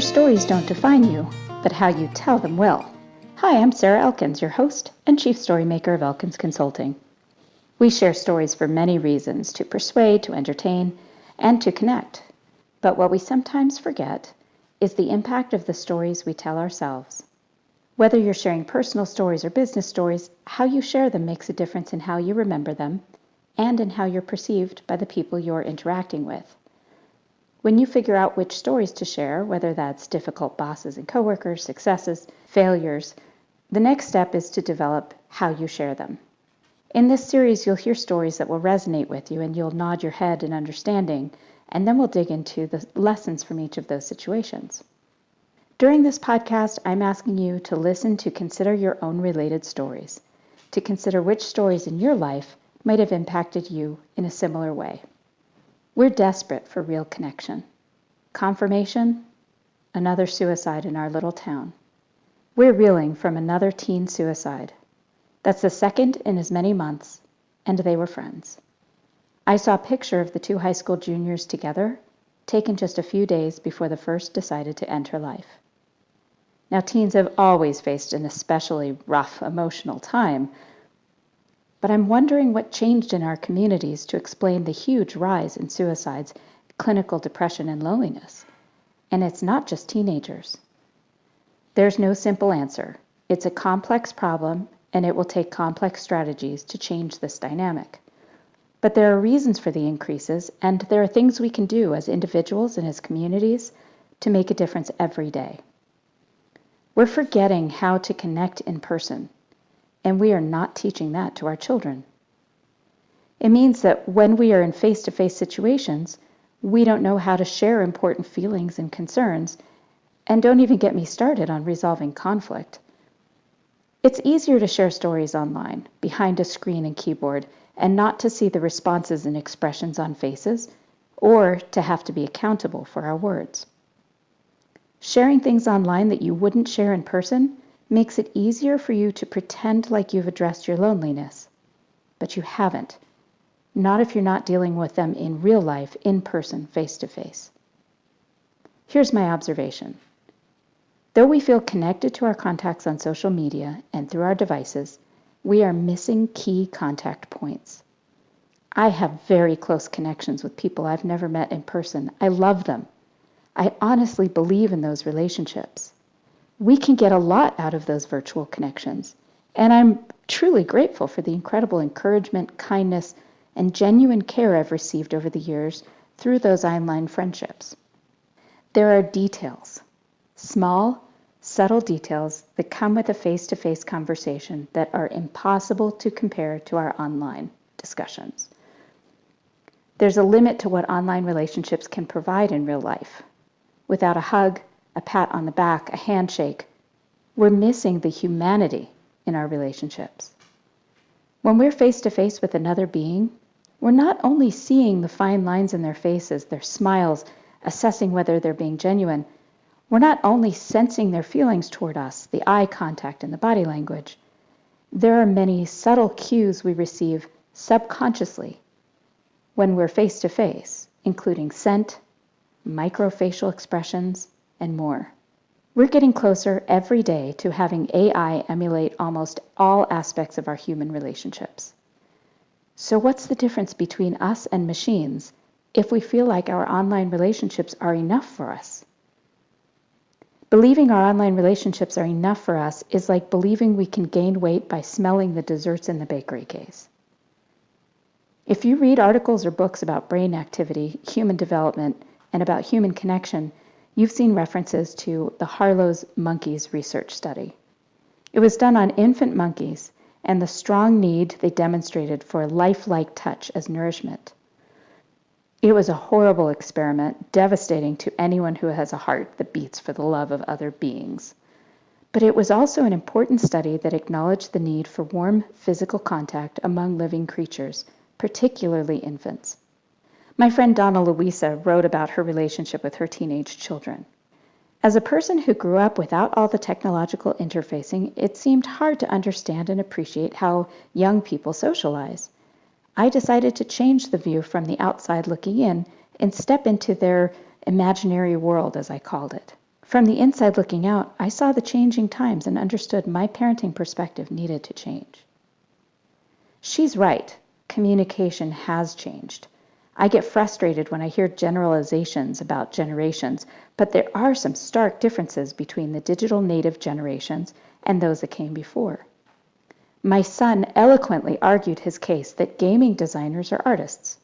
Your stories don't define you, but how you tell them will. Hi, I'm Sarah Elkins, your host and Chief Storymaker of Elkins Consulting. We share stories for many reasons, to persuade, to entertain, and to connect. But what we sometimes forget is the impact of the stories we tell ourselves. Whether you're sharing personal stories or business stories, how you share them makes a difference in how you remember them and in how you're perceived by the people you're interacting with. When you figure out which stories to share, whether that's difficult bosses and coworkers, successes, failures, the next step is to develop how you share them. In this series, you'll hear stories that will resonate with you and you'll nod your head in understanding, and then we'll dig into the lessons from each of those situations. During this podcast, I'm asking you to listen to consider your own related stories, to consider which stories in your life might have impacted you in a similar way. We're desperate for real connection. Confirmation? Another suicide in our little town. We're reeling from another teen suicide. That's the second in as many months, and they were friends. I saw a picture of the two high school juniors together, taken just a few days before the first decided to end her life. Now, teens have always faced an especially rough emotional time, but I'm wondering what changed in our communities to explain the huge rise in suicides, clinical depression, and loneliness. And it's not just teenagers. There's no simple answer. It's a complex problem, and it will take complex strategies to change this dynamic. But there are reasons for the increases, and there are things we can do as individuals and as communities to make a difference every day. We're forgetting how to connect in person, and we are not teaching that to our children. It means that when we are in face-to-face situations, we don't know how to share important feelings and concerns, and don't even get me started on resolving conflict. It's easier to share stories online, behind a screen and keyboard, and not to see the responses and expressions on faces, or to have to be accountable for our words. Sharing things online that you wouldn't share in person makes it easier for you to pretend like you've addressed your loneliness. But you haven't. Not if you're not dealing with them in real life, in person, face to face. Here's my observation. Though we feel connected to our contacts on social media and through our devices, we are missing key contact points. I have very close connections with people I've never met in person. I love them. I honestly believe in those relationships. We can get a lot out of those virtual connections, and I'm truly grateful for the incredible encouragement, kindness, and genuine care I've received over the years through those online friendships. There are details, small, subtle details that come with a face-to-face conversation that are impossible to compare to our online discussions. There's a limit to what online relationships can provide in real life. Without a hug, a pat on the back, a handshake, we're missing the humanity in our relationships. When we're face-to-face with another being, we're not only seeing the fine lines in their faces, their smiles, assessing whether they're being genuine, we're not only sensing their feelings toward us, the eye contact and the body language. There are many subtle cues we receive subconsciously when we're face-to-face, including scent, microfacial expressions, and more. We're getting closer every day to having AI emulate almost all aspects of our human relationships. So what's the difference between us and machines if we feel like our online relationships are enough for us? Believing our online relationships are enough for us is like believing we can gain weight by smelling the desserts in the bakery case. If you read articles or books about brain activity, human development, and about human connection, you've seen references to the Harlow's monkeys research study. It was done on infant monkeys and the strong need they demonstrated for lifelike touch as nourishment. It was a horrible experiment, devastating to anyone who has a heart that beats for the love of other beings. But it was also an important study that acknowledged the need for warm physical contact among living creatures, particularly infants. My friend Donna Luisa wrote about her relationship with her teenage children. As a person who grew up without all the technological interfacing, it seemed hard to understand and appreciate how young people socialize. I decided to change the view from the outside looking in and step into their imaginary world, as I called it. From the inside looking out, I saw the changing times and understood my parenting perspective needed to change. She's right. Communication has changed. I get frustrated when I hear generalizations about generations, but there are some stark differences between the digital native generations and those that came before. My son eloquently argued his case that gaming designers are artists.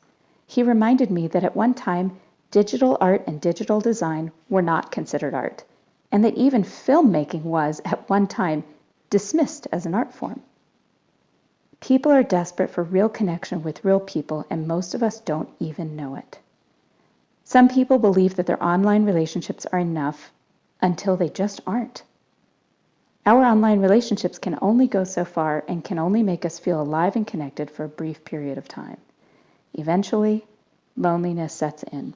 He reminded me that at one time, digital art and digital design were not considered art, and that even filmmaking was, at one time, dismissed as an art form. People are desperate for real connection with real people, and most of us don't even know it. Some people believe that their online relationships are enough until they just aren't. Our online relationships can only go so far and can only make us feel alive and connected for a brief period of time. Eventually, loneliness sets in.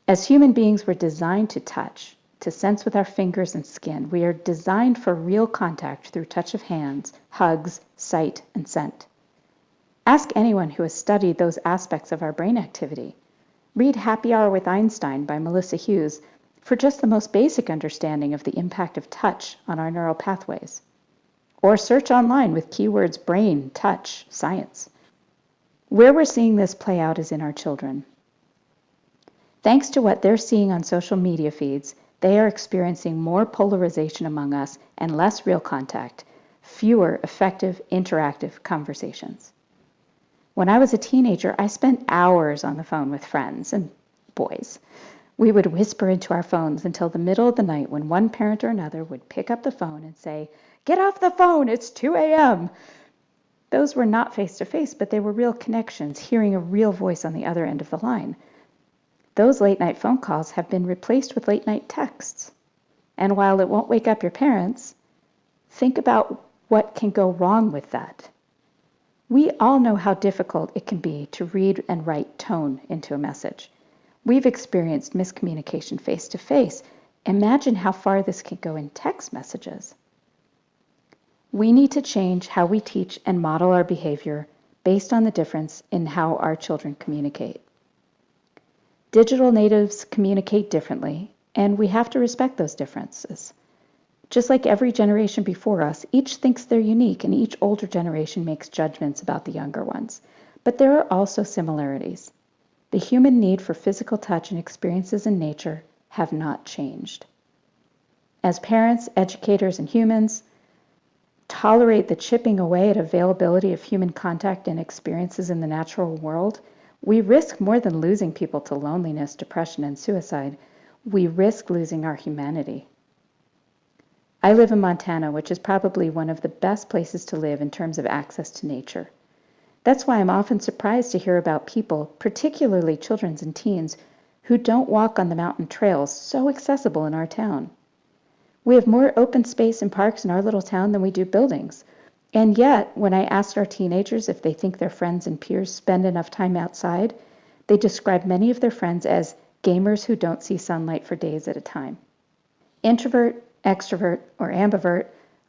As human beings, we're designed to touch, to sense with our fingers and skin. We are designed for real contact through touch of hands, hugs, sight, and scent. Ask anyone who has studied those aspects of our brain activity. Read Happy Hour with Einstein by Melissa Hughes for just the most basic understanding of the impact of touch on our neural pathways. Or search online with keywords brain, touch, science. Where we're seeing this play out is in our children. Thanks to what they're seeing on social media feeds, they are experiencing more polarization among us and less real contact, fewer effective, interactive conversations. When I was a teenager, I spent hours on the phone with friends and boys. We would whisper into our phones until the middle of the night when one parent or another would pick up the phone and say, "Get off the phone, it's 2 a.m." Those were not face-to-face, but they were real connections, hearing a real voice on the other end of the line. Those late-night phone calls have been replaced with late-night texts. And while it won't wake up your parents, think about what can go wrong with that. We all know how difficult it can be to read and write tone into a message. We've experienced miscommunication face-to-face. Imagine how far this can go in text messages. We need to change how we teach and model our behavior based on the difference in how our children communicate. Digital natives communicate differently, and we have to respect those differences. Just like every generation before us, each thinks they're unique, and each older generation makes judgments about the younger ones. But there are also similarities. The human need for physical touch and experiences in nature have not changed. As parents, educators, and humans tolerate the chipping away at availability of human contact and experiences in the natural world, we risk more than losing people to loneliness, depression, and suicide. We risk losing our humanity. I live in Montana, which is probably one of the best places to live in terms of access to nature. That's why I'm often surprised to hear about people, particularly children and teens, who don't walk on the mountain trails so accessible in our town. We have more open space and parks in our little town than we do buildings. And yet, when I asked our teenagers if they think their friends and peers spend enough time outside, they describe many of their friends as gamers who don't see sunlight for days at a time. Introvert, extrovert, or ambivert,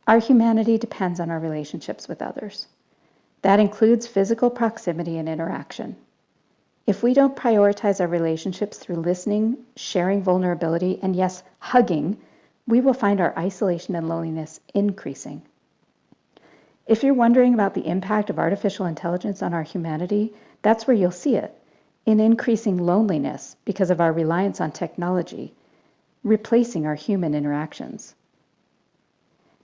our humanity depends on our relationships with others. That includes physical proximity and interaction. If we don't prioritize our relationships through listening, sharing vulnerability, and yes, hugging, we will find our isolation and loneliness increasing. If you're wondering about the impact of artificial intelligence on our humanity, that's where you'll see it, in increasing loneliness because of our reliance on technology, replacing our human interactions.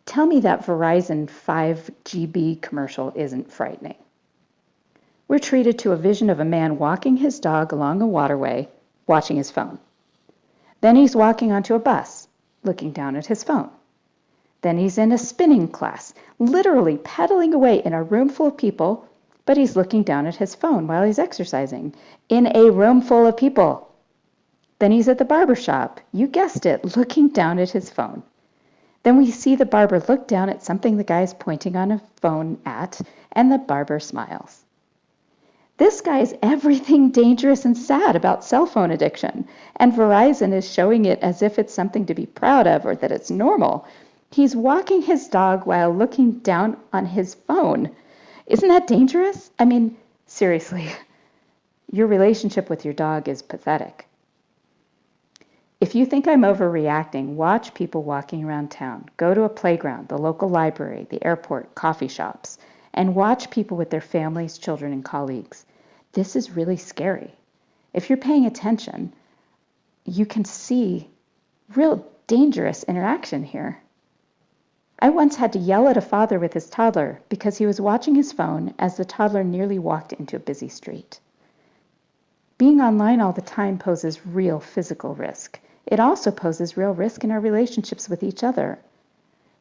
Tell me that Verizon 5GB commercial isn't frightening. We're treated to a vision of a man walking his dog along a waterway, watching his phone. Then he's walking onto a bus, looking down at his phone. Then he's in a spinning class, literally pedaling away in a room full of people, but he's looking down at his phone while he's exercising, in a room full of people. Then he's at the barber shop, you guessed it, looking down at his phone. Then we see the barber look down at something the guy's pointing on a phone at, and the barber smiles. This guy's everything dangerous and sad about cell phone addiction, and Verizon is showing it as if it's something to be proud of or that it's normal. He's walking his dog while looking down on his phone. Isn't that dangerous? I mean, seriously, your relationship with your dog is pathetic. If you think I'm overreacting, watch people walking around town. Go to a playground, the local library, the airport, coffee shops, and watch people with their families, children, and colleagues. This is really scary. If you're paying attention, you can see real dangerous interaction here. I once had to yell at a father with his toddler because he was watching his phone as the toddler nearly walked into a busy street. Being online all the time poses real physical risk. It also poses real risk in our relationships with each other.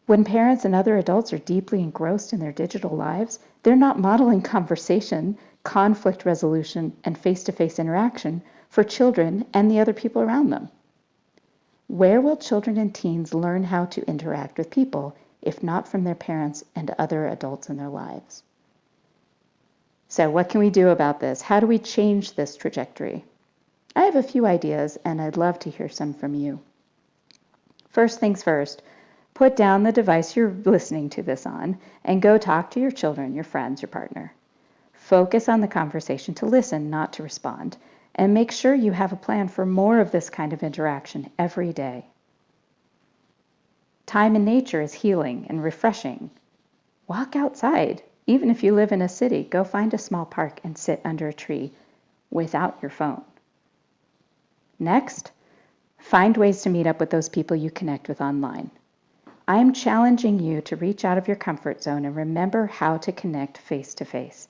When parents and other adults are deeply engrossed in their digital lives, they're not modeling conversation, conflict resolution, and face-to-face interaction for children and the other people around them. Where will children and teens learn how to interact with people, if not from their parents and other adults in their lives? So what can we do about this? How do we change this trajectory? I have a few ideas, and I'd love to hear some from you. First things first, put down the device you're listening to this on and go talk to your children, your friends, your partner. Focus on the conversation to listen, not to respond, and make sure you have a plan for more of this kind of interaction every day. Time in nature is healing and refreshing. Walk outside. Even if you live in a city, go find a small park and sit under a tree without your phone. Next, find ways to meet up with those people you connect with online. I am challenging you to reach out of your comfort zone and remember how to connect face-to-face.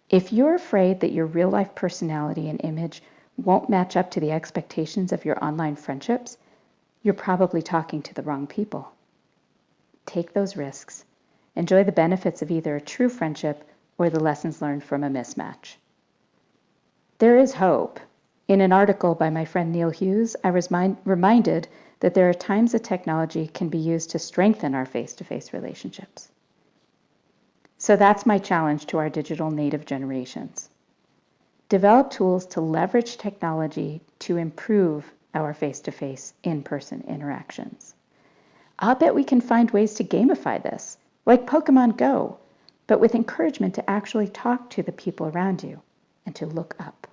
If you're afraid that your real-life personality and image won't match up to the expectations of your online friendships, you're probably talking to the wrong people. Take those risks. Enjoy the benefits of either a true friendship or the lessons learned from a mismatch. There is hope. In an article by my friend Neil Hughes, I was reminded that there are times that technology can be used to strengthen our face-to-face relationships. So that's my challenge to our digital native generations. Develop tools to leverage technology to improve our face-to-face, in-person interactions. I'll bet we can find ways to gamify this, like Pokemon Go, but with encouragement to actually talk to the people around you and to look up.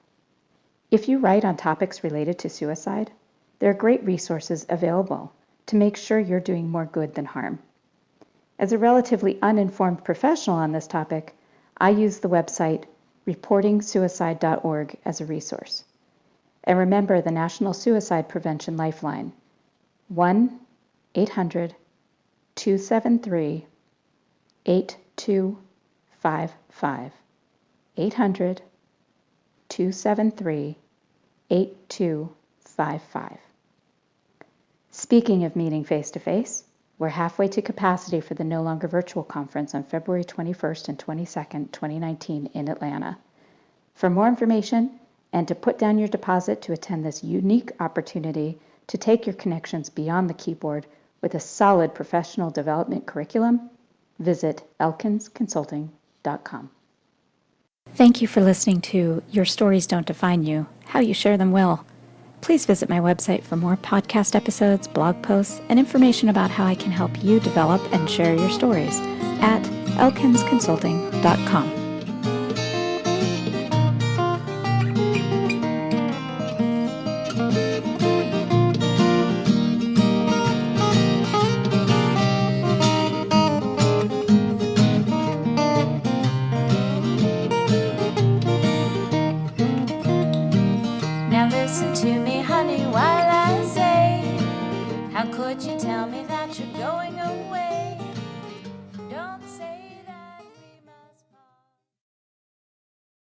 If you write on topics related to suicide, there are great resources available to make sure you're doing more good than harm. As a relatively uninformed professional on this topic, I use the website reportingsuicide.org as a resource. And remember the National Suicide Prevention Lifeline, 1-800-273-8255, 800-273-8255. Speaking of meeting face-to-face, we're halfway to capacity for the No Longer Virtual Conference on February 21st and 22nd, 2019 in Atlanta. For more information and to put down your deposit to attend this unique opportunity to take your connections beyond the keyboard with a solid professional development curriculum, visit elkinsconsulting.com. Thank you for listening to Your Stories Don't Define You, How You Share Them Will. Please visit my website for more podcast episodes, blog posts, and information about how I can help you develop and share your stories at elkinsconsulting.com.